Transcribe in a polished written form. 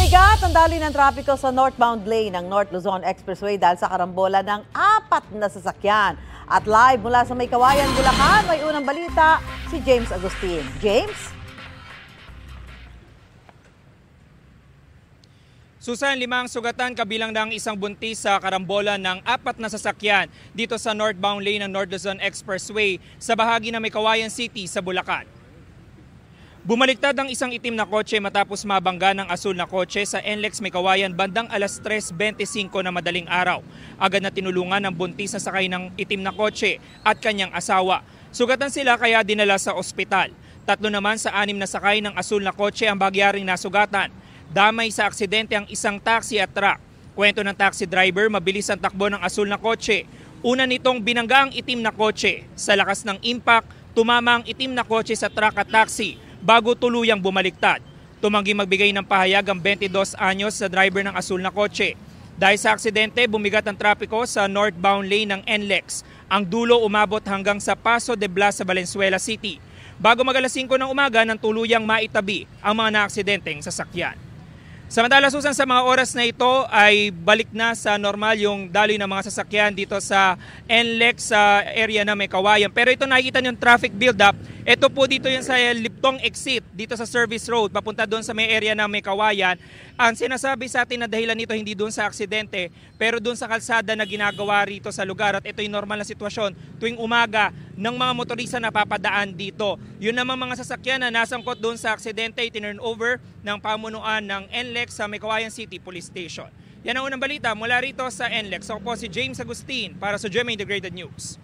Bumigat ang daloy ng trapiko sa northbound lane ng North Luzon Expressway dahil sa karambola ng 4 na sasakyan. At live mula sa May Kawayan, Bulacan, may unang balita si James Agustin. James? Susan, 5 sugatan kabilang ng isang buntis sa karambola ng 4 na sasakyan dito sa northbound lane ng North Luzon Expressway sa bahagi ng May Kawayan City sa Bulacan. Bumaliktad ang isang itim na kotse matapos mabangga ng asul na kotse sa NLEX May Kawayan bandang alas 3:25 na madaling araw. Agad na tinulungan ng buntis na sakay ng itim na kotse at kanyang asawa. Sugatan sila kaya dinala sa ospital. 3 naman sa 6 na sakay ng asul na kotse ang bagyaring nasugatan. Damay sa aksidente ang isang taxi at truck. Kwento ng taxi driver, mabilis ang takbo ng asul na kotse. Una nitong binangga ang itim na kotse. Sa lakas ng impact, tumama ang itim na kotse sa truck at taxi bago tuluyang bumaliktad. Tumanggi magbigay ng pahayag ang 22 anyos sa driver ng asul na kotse. Dahil sa aksidente, bumigat ang trapiko sa northbound lane ng NLEX. Ang dulo umabot hanggang sa Paso de Blas sa Valenzuela City. Bago mag-alas 5 ng umaga nang tuluyang maitabi ang mga naaksidenteng sasakyan. Samantala, Susan, sa mga oras na ito ay balik na sa normal yung daloy ng mga sasakyan dito sa NLEX sa area na May Kawayan. Pero ito nakikita niyo yung traffic build-up. Ito po dito yung sa Liptong exit dito sa Service Road papunta doon sa may area na May Kawayan. Ang sinasabi sa atin na dahilan nito hindi doon sa aksidente pero doon sa kalsada na ginagawa rito sa lugar at ito yung normal na sitwasyon tuwing umaga ng mga motorista na papadaan dito. Yun naman mga sasakyan na nasangkot doon sa aksidente ay tinurn over ng pamunuan ng NLEX sa May Kawayan City Police Station. Yan ang unang balita mula rito sa NLEX. Ako po si James Agustin para sa GMA Integrated News.